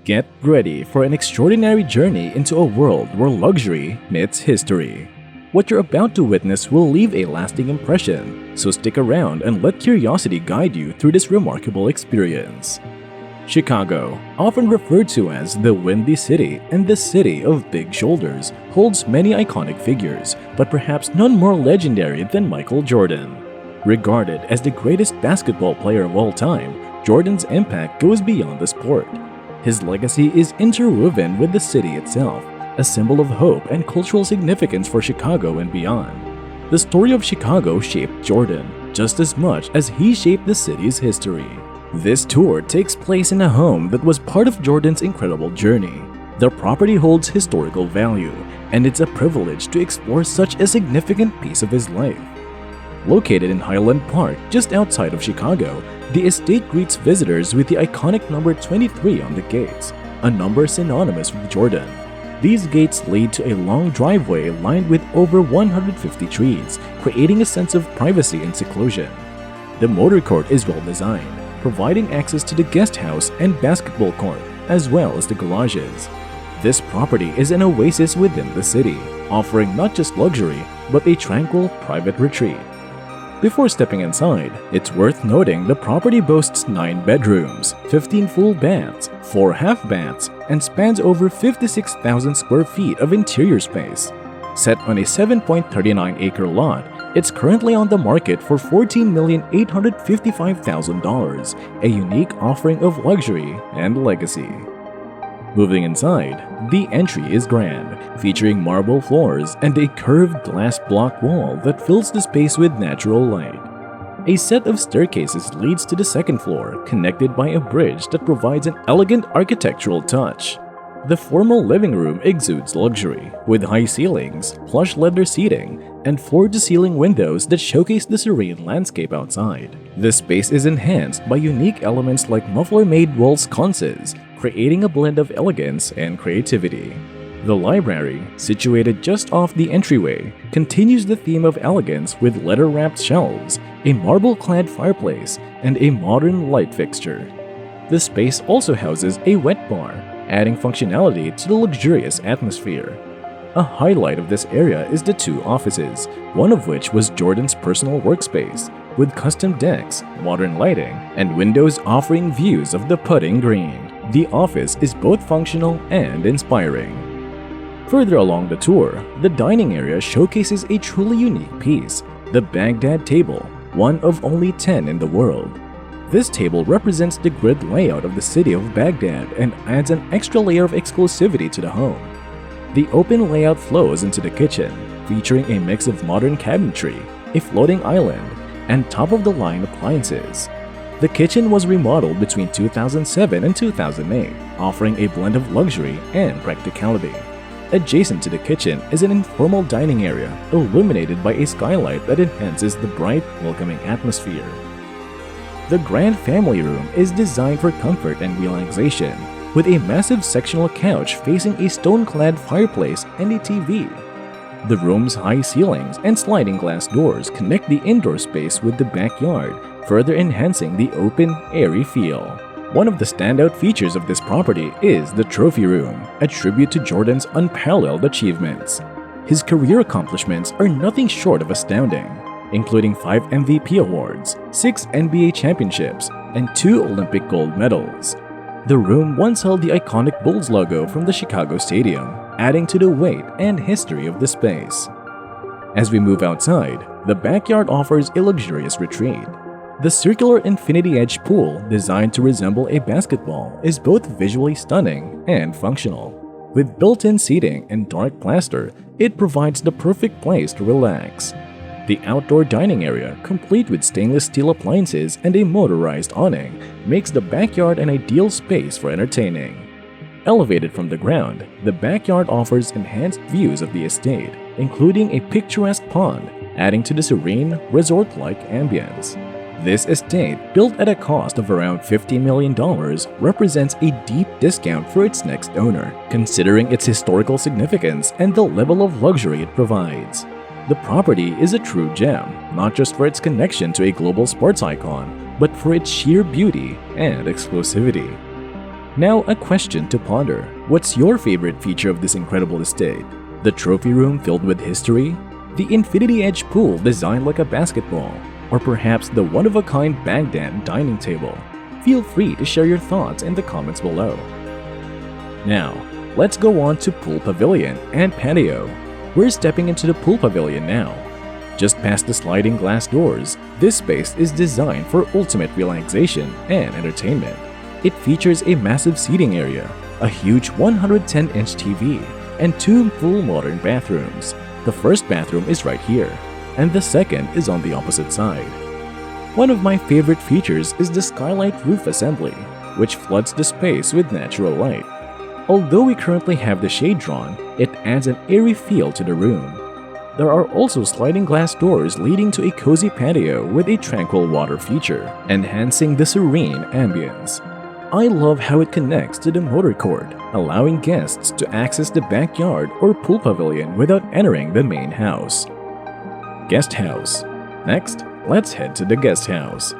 Get ready for an extraordinary journey into a world where luxury meets history. What you're about to witness will leave a lasting impression, so stick around and let curiosity guide you through this remarkable experience. Chicago, often referred to as the Windy City and the City of Big Shoulders, holds many iconic figures, but perhaps none more legendary than Michael Jordan. Regarded as the greatest basketball player of all time, Jordan's impact goes beyond the sport. His legacy is interwoven with the city itself, a symbol of hope and cultural significance for Chicago and beyond. The story of Chicago shaped Jordan just as much as he shaped the city's history. This tour takes place in a home that was part of Jordan's incredible journey. The property holds historical value, and it's a privilege to explore such a significant piece of his life. Located in Highland Park, just outside of Chicago, the estate greets visitors with the iconic number 23 on the gates, a number synonymous with Jordan. These gates lead to a long driveway lined with over 150 trees, creating a sense of privacy and seclusion. The motor court is well designed, providing access to the guest house and basketball court, as well as the garages. This property is an oasis within the city, offering not just luxury, but a tranquil, private retreat. Before stepping inside, it's worth noting the property boasts 9 bedrooms, 15 full baths, 4 half baths, and spans over 56,000 square feet of interior space. Set on a 7.39-acre lot, it's currently on the market for $14,855,000, a unique offering of luxury and legacy. Moving inside, the entry is grand, featuring marble floors and a curved glass block wall that fills the space with natural light. A set of staircases leads to the second floor, connected by a bridge that provides an elegant architectural touch. The formal living room exudes luxury, with high ceilings, plush leather seating, and floor-to-ceiling windows that showcase the serene landscape outside. The space is enhanced by unique elements like muffler-made wall sconces, creating a blend of elegance and creativity. The library, situated just off the entryway, continues the theme of elegance with leather-wrapped shelves, a marble-clad fireplace, and a modern light fixture. The space also houses a wet bar, adding functionality to the luxurious atmosphere. A highlight of this area is the 2 offices, one of which was Jordan's personal workspace, with custom decks, modern lighting, and windows offering views of the putting green. The office is both functional and inspiring. Further along the tour, the dining area showcases a truly unique piece, the Baghdad table, one of only 10 in the world. This table represents the grid layout of the city of Baghdad and adds an extra layer of exclusivity to the home. The open layout flows into the kitchen, featuring a mix of modern cabinetry, a floating island, and top-of-the-line appliances. The kitchen was remodeled between 2007 and 2008, offering a blend of luxury and practicality. Adjacent to the kitchen is an informal dining area, illuminated by a skylight that enhances the bright, welcoming atmosphere. The grand family room is designed for comfort and relaxation, with a massive sectional couch facing a stone-clad fireplace and a TV. The room's high ceilings and sliding glass doors connect the indoor space with the backyard, further enhancing the open, airy feel. One of the standout features of this property is the trophy room, a tribute to Jordan's unparalleled achievements. His career accomplishments are nothing short of astounding, including 5 MVP awards, 6 NBA championships, and 2 Olympic gold medals. The room once held the iconic Bulls logo from the Chicago Stadium, adding to the weight and history of the space. As we move outside, the backyard offers a luxurious retreat. The circular infinity edge pool, designed to resemble a basketball, is both visually stunning and functional. With built-in seating and dark plaster, it provides the perfect place to relax. The outdoor dining area, complete with stainless steel appliances and a motorized awning, makes the backyard an ideal space for entertaining. Elevated from the ground, the backyard offers enhanced views of the estate, including a picturesque pond, adding to the serene, resort-like ambience. This estate, built at a cost of around $50 million, represents a deep discount for its next owner, considering its historical significance and the level of luxury it provides. The property is a true gem, not just for its connection to a global sports icon, but for its sheer beauty and exclusivity. Now, a question to ponder. What's your favorite feature of this incredible estate? The trophy room filled with history? The infinity edge pool designed like a basketball? Or perhaps the one-of-a-kind Baghdad dining table? Feel free to share your thoughts in the comments below. Now, let's go on to Pool Pavilion and Patio. We're stepping into the Pool Pavilion now. Just past the sliding glass doors, this space is designed for ultimate relaxation and entertainment. It features a massive seating area, a huge 110-inch TV, and 2 full modern bathrooms. The first bathroom is right here, and the second is on the opposite side. One of my favorite features is the skylight roof assembly, which floods the space with natural light. Although we currently have the shade drawn, it adds an airy feel to the room. There are also sliding glass doors leading to a cozy patio with a tranquil water feature, enhancing the serene ambience. I love how it connects to the motor court, allowing guests to access the backyard or pool pavilion without entering the main house. Guest house. Next, let's head to the guest house.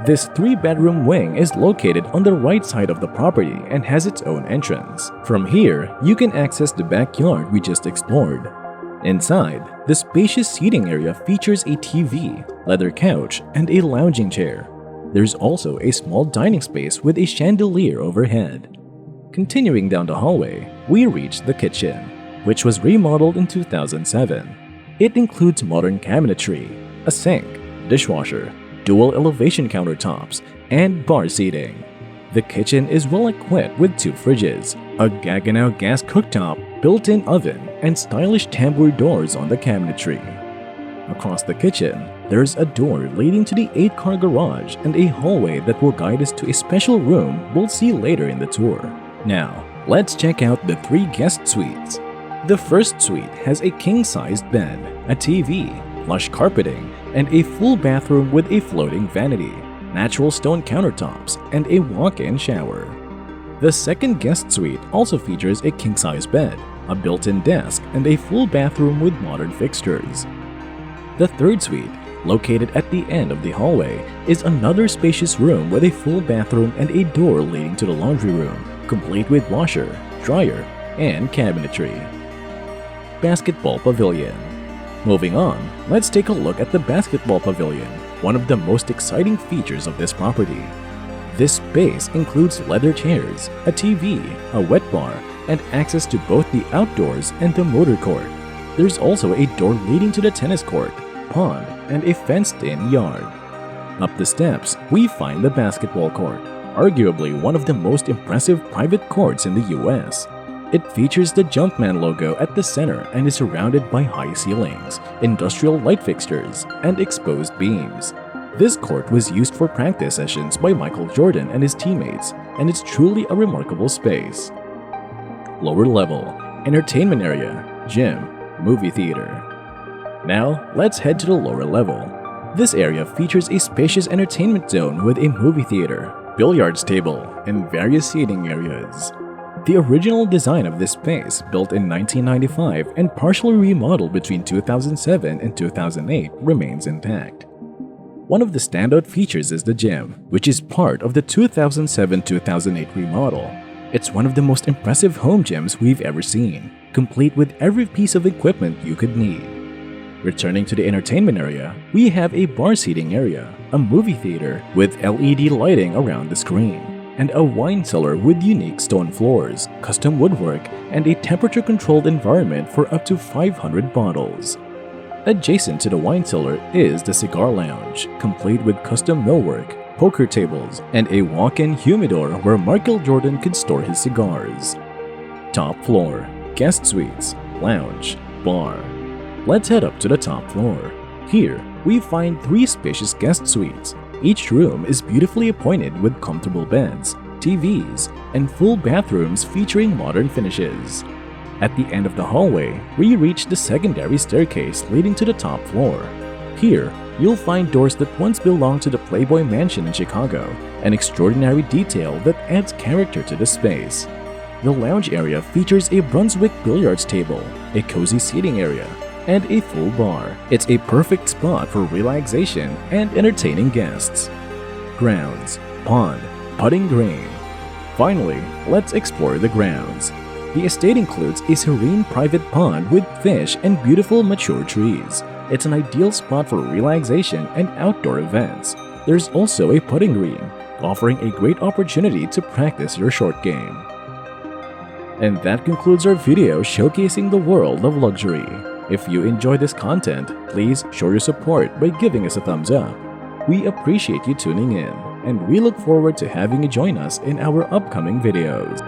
This 3-bedroom wing is located on the right side of the property and has its own entrance. From here, you can access the backyard we just explored. Inside, the spacious seating area features a TV, leather couch, and a lounging chair. There's also a small dining space with a chandelier overhead. Continuing down the hallway, we reach the kitchen, which was remodeled in 2007. It includes modern cabinetry, a sink, dishwasher, dual elevation countertops, and bar seating. The kitchen is well equipped with 2 fridges, a Gaggenau gas cooktop, built-in oven, and stylish tambour doors on the cabinetry. Across the kitchen, there's a door leading to the 8-car garage and a hallway that will guide us to a special room we'll see later in the tour. Now, let's check out the 3 guest suites. The first suite has a king-sized bed, a TV, plush carpeting, and a full bathroom with a floating vanity, natural stone countertops, and a walk-in shower. The second guest suite also features a king-size bed, a built-in desk, and a full bathroom with modern fixtures. The third suite, located at the end of the hallway, is another spacious room with a full bathroom and a door leading to the laundry room, complete with washer, dryer, and cabinetry. Basketball Pavilion. Moving on, let's take a look at the Basketball Pavilion, one of the most exciting features of this property. This space includes leather chairs, a TV, a wet bar, and access to both the outdoors and the motor court. There's also a door leading to the tennis court, pond, and a fenced-in yard. Up the steps, we find the basketball court, arguably one of the most impressive private courts in the US. It features the Jumpman logo at the center and is surrounded by high ceilings, industrial light fixtures, and exposed beams. This court was used for practice sessions by Michael Jordan and his teammates, and it's truly a remarkable space. Lower level, entertainment area, gym, movie theater. Now, let's head to the lower level. This area features a spacious entertainment zone with a movie theater, billiards table, and various seating areas. The original design of this space, built in 1995 and partially remodeled between 2007 and 2008, remains intact. One of the standout features is the gym, which is part of the 2007-2008 remodel. It's one of the most impressive home gyms we've ever seen, complete with every piece of equipment you could need. Returning to the entertainment area, we have a bar seating area, a movie theater with LED lighting around the screen, and a wine cellar with unique stone floors, custom woodwork, and a temperature-controlled environment for up to 500 bottles. Adjacent to the wine cellar is the cigar lounge, complete with custom millwork, poker tables, and a walk-in humidor where Michael Jordan could store his cigars. Top floor, guest suites, lounge, bar. Let's head up to the top floor. Here, we find 3 spacious guest suites. Each room is beautifully appointed with comfortable beds, TVs, and full bathrooms featuring modern finishes. At the end of the hallway, we reach the secondary staircase leading to the top floor. Here, you'll find doors that once belonged to the Playboy Mansion in Chicago, an extraordinary detail that adds character to the space. The lounge area features a Brunswick billiards table, a cozy seating area, and a full bar. It's a perfect spot for relaxation and entertaining guests. Grounds, pond, putting green. Finally, let's explore the grounds. The estate includes a serene private pond with fish and beautiful mature trees. It's an ideal spot for relaxation and outdoor events. There's also a putting green, offering a great opportunity to practice your short game. And that concludes our video showcasing the world of luxury. If you enjoyed this content, please show your support by giving us a thumbs up. We appreciate you tuning in, and we look forward to having you join us in our upcoming videos.